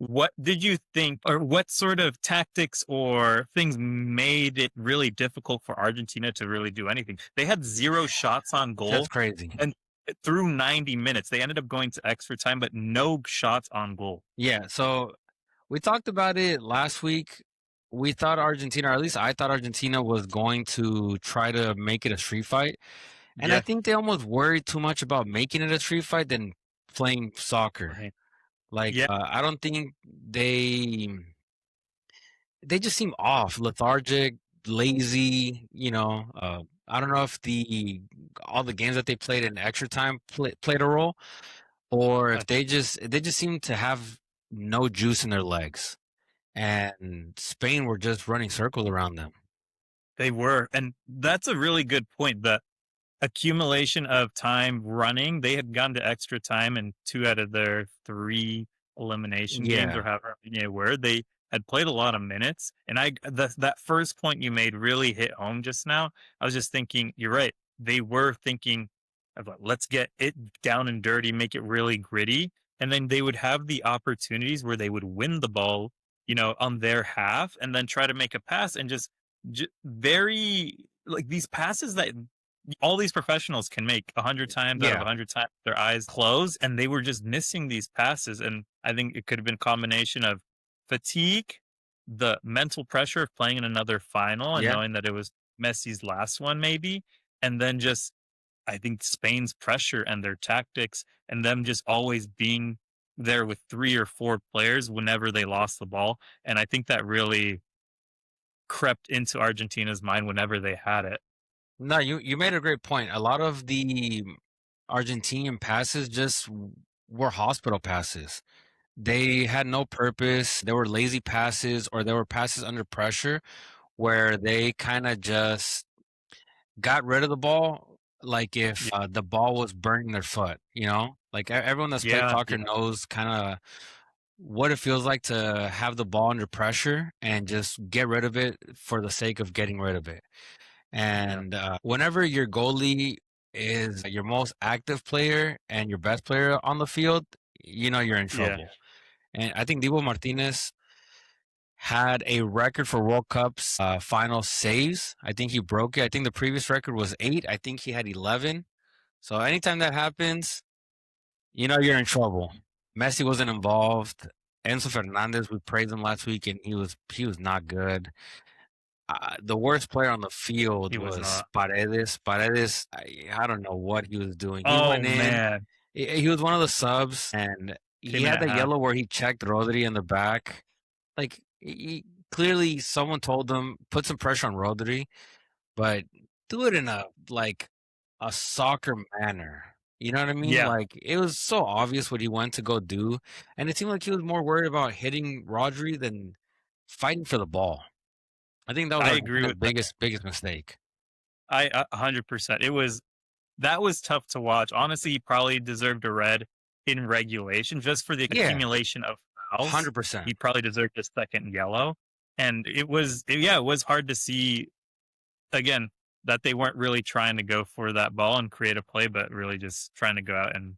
What did you think, or what sort of tactics or things made it really difficult for Argentina to really do anything? They had zero shots on That's goal, crazy. and through 90 minutes, they ended up going to extra time, but no shots on goal. Yeah, so we talked about it last week. We thought Argentina, or at least I thought Argentina was going to try to make it a street fight. And I Yeah, think they almost worried too much about making it a street fight than playing soccer. right. Like, Yeah, I don't think they just seem off, lethargic, lazy. I don't know if the all the games that they played in extra time played a role, or I if think they just seem to have no juice in their legs. And Spain were just running circles around them. they were, and that's a really good point. The accumulation of time running, they had gone to extra time in two out of their three elimination games, or Yeah. however many they were. They had played a lot of minutes, and that first point you made really hit home just now. I was just thinking, you're right. They were thinking of like, let's get it down and dirty, make it really gritty, and then they would have the opportunities where they would win the ball, on their half, and then try to make a pass and just very like these passes that all these professionals can make 100 times out of Yeah. 100 times their eyes closed, and they were just missing these passes. And I think it could have been a combination of fatigue, the mental pressure of playing in another final and Yeah. knowing that it was Messi's last one, maybe, and then just I think Spain's pressure and their tactics and them just always being there with three or four players whenever they lost the ball. And I think that really crept into Argentina's mind whenever they had it. No, you made a great point. A lot of the Argentinian passes just were hospital passes. They had no purpose. They were lazy passes, or they were passes under pressure where they kind of just got rid of the ball like if Yeah, the ball was burning their foot, Like everyone that's played yeah, soccer yeah, knows kind of what it feels like to have the ball under pressure and just get rid of it for the sake of getting rid of it. yeah. And whenever your goalie is your most active player and your best player on the field, you're in Yeah. trouble. And I think Divo Martinez had a record for World Cups final saves. I think he broke it. I think the previous record was 8. I think he had 11. So anytime that happens, you're in trouble. Messi wasn't involved. Enzo Fernandez, we praised him last week, and he was not good. The worst player on the field He was was not. Paredes. Paredes, I don't know what he was doing. He Oh went in. man, He was one of the subs, and he came in had at the half. yellow where he checked Rodri in the back. Like clearly, someone told him put some pressure on Rodri, but do it in a soccer manner. You know what I mean? Yeah, Like it was so obvious what he went to go do, and it seemed like he was more worried about hitting Rodri than fighting for the ball. I think that was I agree Argentina's with that. biggest mistake. 100%. That was tough to watch. Honestly, he probably deserved a red in regulation just for the Yeah, accumulation of fouls. 100%. He probably deserved a second yellow. And yeah, it was hard to see again that they weren't really trying to go for that ball and create a play, but really just trying to go out and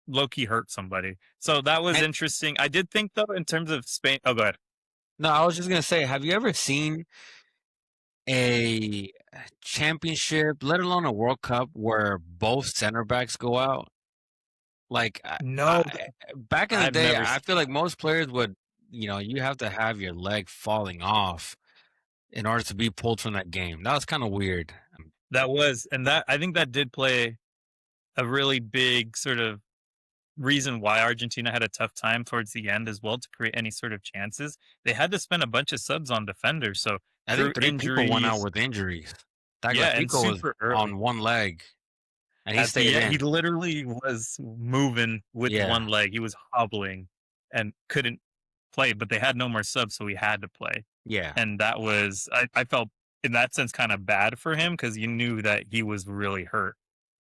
low key hurt somebody. So that was And interesting. I did think though, in terms of Spain. Oh, go ahead. no, I was just gonna say, have you ever seen a championship, let alone a World Cup, where both center backs go out? Like No, back in the I've day, never. I feel like most players would, you have to have your leg falling off in order to be pulled from that game. That was kind of weird. That was, and that I think that did play a really big sort of reason why Argentina had a tough time towards the end as well to create any sort of chances. They had to spend a bunch of subs on defenders, so I through think 3 people went out injuries, with injuries. yeah, and Tagliafico was super early on one leg and he at stayed the end, he in. literally was moving with Yeah, one leg. He was hobbling and couldn't play, but they had no more subs, so he had to play. yeah. And that was, I felt in that sense kind of bad for him because you knew that he was really hurt.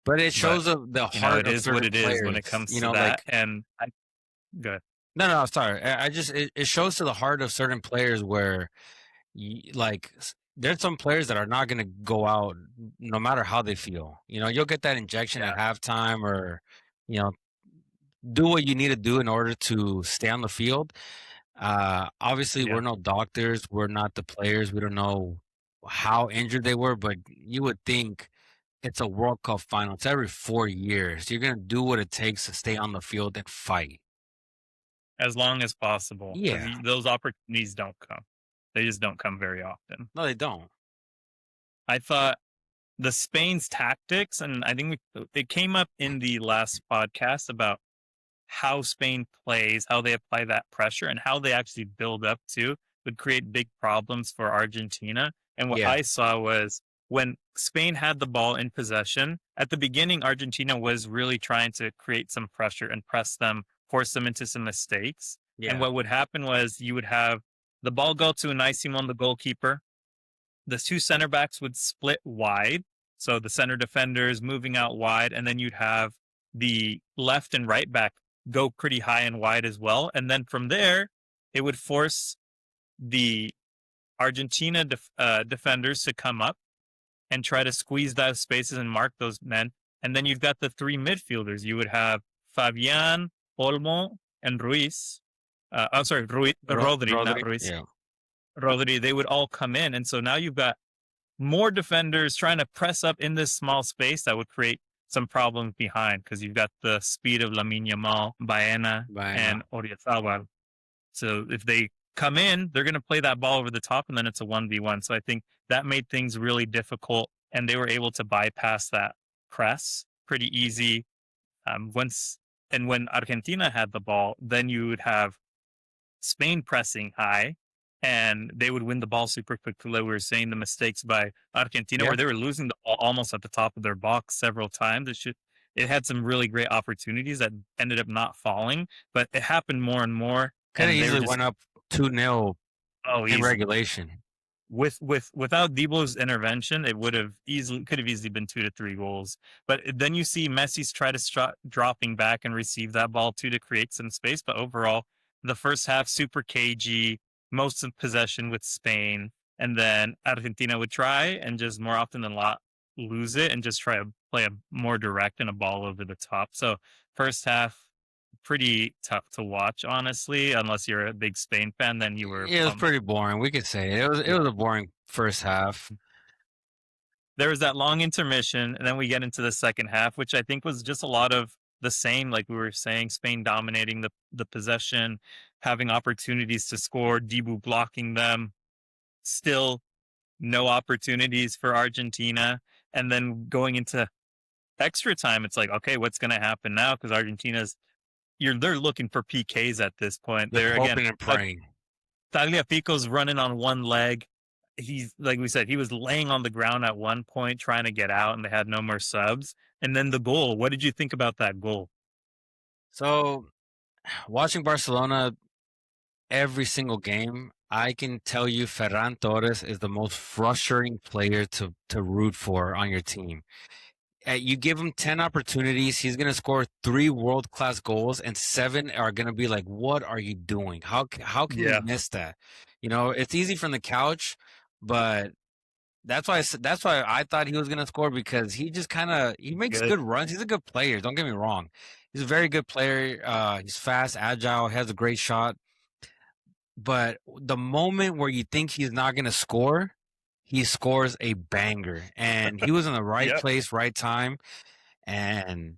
But it But shows the it heart of is what certain it is when players. it comes to that. And I good. No, no, sorry. I just it shows to the heart of certain players where there's some players that are not going to go out no matter how they feel. You'll get that injection Yeah. at halftime or you know do what you need to do in order to stay on the field. Obviously, Yeah. we're no doctors. We're not the players. We don't know how injured they were, but you would think it's a World Cup final. It's every 4 years. You're gonna do what it takes to stay on the field and fight. As long as possible, because Yeah. those opportunities don't come. They just don't come very often. No, they don't. I thought the Spain's tactics, and I think it came up in the last podcast about how Spain plays, how they apply that pressure, and how they actually build up to would create big problems for Argentina. And what Yeah. I saw was when Spain had the ball in possession, at the beginning, Argentina was really trying to create some pressure and press them, force them into some mistakes. And Yeah. what would happen was you would have the ball go to Unai Simon, the goalkeeper. The two center backs would split wide. So the center defenders moving out wide, and then you'd have the left and right back go pretty high and wide as well. And then from there, it would force the Argentina defenders to come up and try to squeeze those spaces and mark those men. And then you've got the three midfielders. You would have Fabian, Olmo, and Ruiz. I'm sorry, Rodri, not Rodri. Ruiz. Yeah. Rodri. They would all come in, and so now you've got more defenders trying to press up in this small space that would create some problems behind because you've got the speed of Lamine Yamal, Baena, Bueno. and Oriazabal. So if they come in, they're going to play that ball over the top, and then it's a 1v1. So I think that made things really difficult, and they were able to bypass that press pretty easy. When Argentina had the ball, then you would have Spain pressing high, and they would win the ball super quickly. We were saying the mistakes by Argentina, Yeah. where they were losing the ball almost at the top of their box several times. It had some really great opportunities that ended up not falling, but it happened more and more, Could have and they were easily just went up 2-0 in easily. regulation. Without Debo's intervention, it would have easily could have easily been 2 to 3 goals. But then you see Messi's try to dropping back and receive that ball too to create some space. But overall, the first half super cagey, most of possession with Spain, and then Argentina would try and just more often than not lose it and just try to play a more direct and a ball over the top. So first half pretty tough to watch, honestly, unless you're a big Spain fan. Then you were It was pumped. pretty boring. We could say it was a boring first half. There was that long intermission, and then we get into the second half, which I think was just a lot of the same. Like we were saying, Spain dominating the possession, having opportunities to score, Dibu blocking them, still no opportunities for Argentina. And then going into extra time, it's like, okay, what's going to happen now? Because they're looking for PKs at this point. Just They're again, hoping and praying. Tagliafico's running on one leg. He's like we said, he was laying on the ground at one point trying to get out, and they had no more subs. And then the goal. What did you think about that goal? So watching Barcelona every single game, I can tell you Ferran Torres is the most frustrating player to root for on your team. You give him 10 opportunities, he's going to score 3 world-class goals and 7 are going to be like, "What are you doing? How can you Yeah, miss that?" You know, it's easy from the couch, but that's why I thought he was going to score because he just kind of he makes good. good runs. He's a good player, don't get me wrong. He's a very good player. He's fast, agile, has a great shot. But the moment where you think he's not going to score, he scores a banger. And he was in the right Yeah, place, right time. And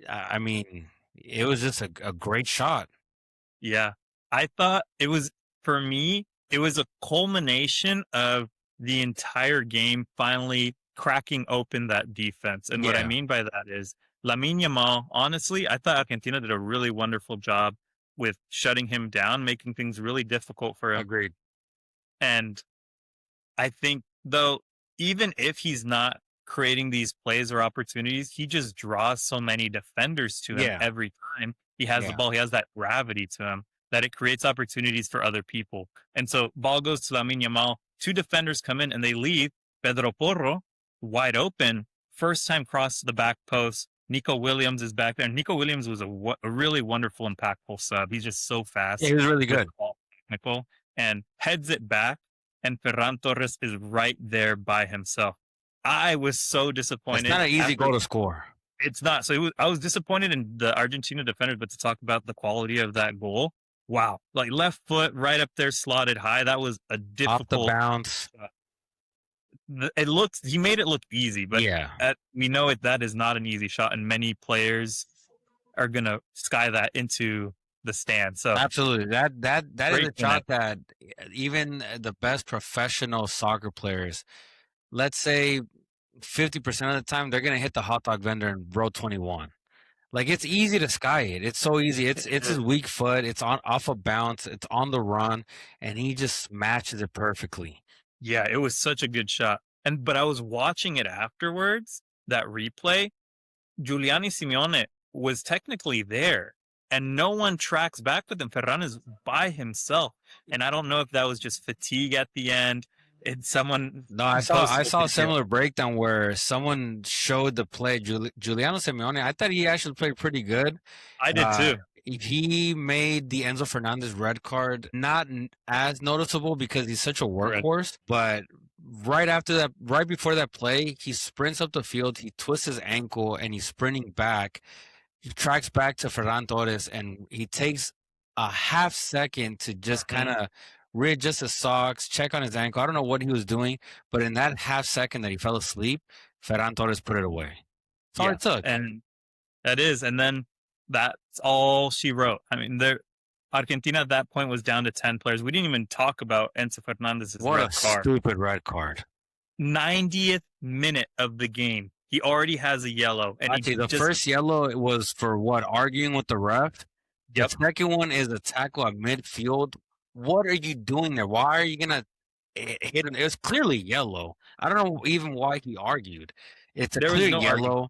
I mean, it was just a great shot. yeah. I thought it was for me. It was a culmination of the entire game finally cracking open that defense. And what I Yeah, mean by that is Lamine Yamal. Honestly, I thought Argentina did a really wonderful job with shutting him down, making things really difficult for him. agreed. And I think though, even if he's not creating these plays or opportunities, he just draws so many defenders to him Yeah, every time he has the yeah. ball. He has that gravity to him that it creates opportunities for other people. And so ball goes to Lamine Yamal. Two defenders come in and they leave. Pedro Porro wide open. First time cross to the back post. Nico Williams is back there. Nico Williams was a really wonderful, impactful sub. He's just so Yeah, fast he was really with good. all technical and heads it back, and Ferran Torres is right there by himself. I was so It's disappointed not an easy after goal to score. It's not. So I was disappointed in the Argentina defenders, but to talk about the quality of that goal, wow! Like left foot right up there, slotted high. That was a Off the difficult bounce. shot. It looks he made it look easy, but Yeah, we know it that is not an easy shot, and many players are gonna sky that into the stand. So absolutely. That is great a finish. shot that even the best professional soccer players, let's say 50% of the time, they're gonna hit the hot dog vendor in row 21. Like it's easy to sky it. It's so easy. It's his weak foot. It's on off a bounce. It's on the run, and he just matches it perfectly. Yeah, it was such a good shot. And but I was watching it afterwards, that replay. Giuliani Simeone was technically there, and no one tracks back with him. Ferran is by himself, and I don't know if that was just fatigue at the end. It's someone No, I posted a saw a video. similar breakdown where someone showed the play. Giuliano Simeone, I thought he actually played pretty good. I did Uh, too. he made the Enzo Fernandez red card not as noticeable because he's such a Correct. workhorse, but right after that, right before that play, he sprints up the field, he twists his ankle, and he's sprinting back. He tracks back to Ferran Torres, and he takes a half second to just kind Mhm. of readjust his socks, check on his ankle. I don't know what he was doing, but in that half second that he fell asleep, Ferran Torres put it away. That's all Yeah, it took. and that is, and then that's all she wrote. I mean, there Argentina at that point was down to 10 players. We didn't even talk about Enzo Fernandez's What a red card. stupid red card. 90th minute of the game, he already has a yellow, and he Actually, the just first yellow was for what? Arguing with the ref. The yep. second one is a tackle at midfield. What are you doing there? Why are you gonna hit him? It was clearly yellow. I don't know even why he argued. It's a There was clear no argument. yellow.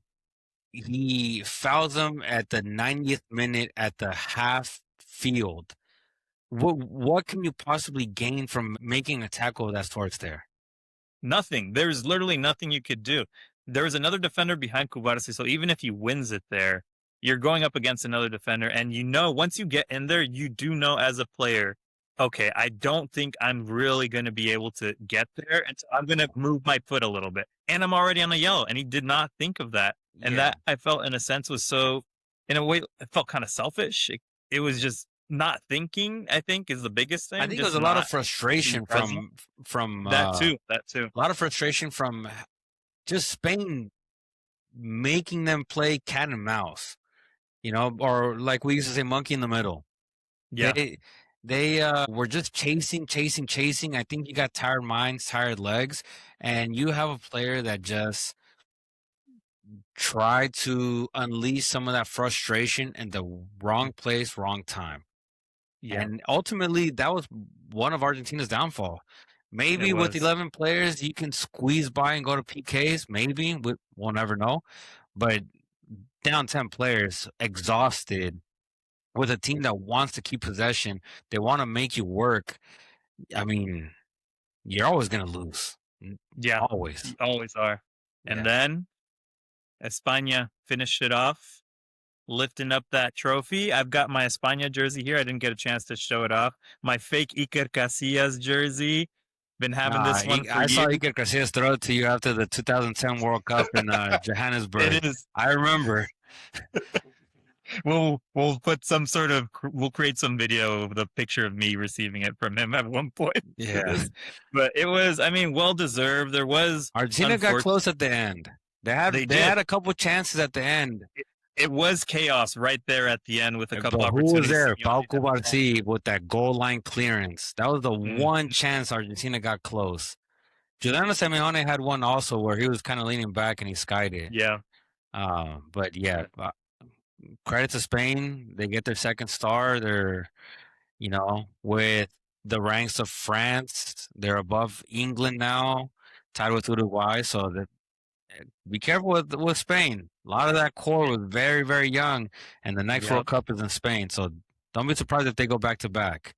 He fouls him at the 90th minute at the half field. What can you possibly gain from making a tackle that's towards there? Nothing. There's literally nothing you could do. There was another defender behind Kubarsi, so even if he wins it there, you're going up against another defender, and you know once you get in there, you do know as a player, okay, I don't think I'm really going to be able to get there, and so I'm going to move my foot a little bit, and I'm already on a yellow, and he did not think of that, and Yeah, that I felt in a sense was so, in a way, it felt kind of selfish. It was just not thinking. I think is the biggest I thing, think it was just a lot of not being frustration present. from That a too. That too. lot of frustration from just Spain making them play cat and mouse, or like we used to say, monkey in the middle. Yeah. They they were just chasing, chasing, chasing. I think you got tired minds, tired legs, and you have a player that just tried to unleash some of that frustration in the wrong place, wrong time. Yeah, And ultimately, that was one of Argentina's downfall. it Maybe with was. 11 players, you can squeeze by and go to PKs. Maybe we'll never know. But down 10 players, exhausted, with a team that wants to keep possession, they want to make you work. I mean, you're always going to lose. Yeah, Always. you always are. And Yeah. then España finished it off, lifting up that trophy. I've got my España jersey here. I didn't get a chance to show it off. My fake Iker Casillas jersey. Been having Nah, this one for I saw years. Iker Casillas throw it to you after the 2010 World Cup in Johannesburg. It is. I remember. We'll put some sort of we'll create some video of the picture of me receiving it from him at one point for Yeah. this. But it was, I mean, well deserved. There was Argentina got unfortunately close at the end. they They had did. a couple chances at the end. It was chaos right there at the end with a couple But who was opportunities. there? Simeone Pau had a fumble. Cubarsí with that goal line clearance. That was the one Mhm. chance Argentina got close. Giuliano Simeone had one also where he was kind of leaning back and he skied it. Yeah, But yeah, credit to Spain. They get their second star. They're, with the ranks of France, they're above England now, tied with Uruguay. So be careful with Spain. A lot of that core was very, very young, and the next yeah. World Cup is in Spain. So don't be surprised if they go back to back.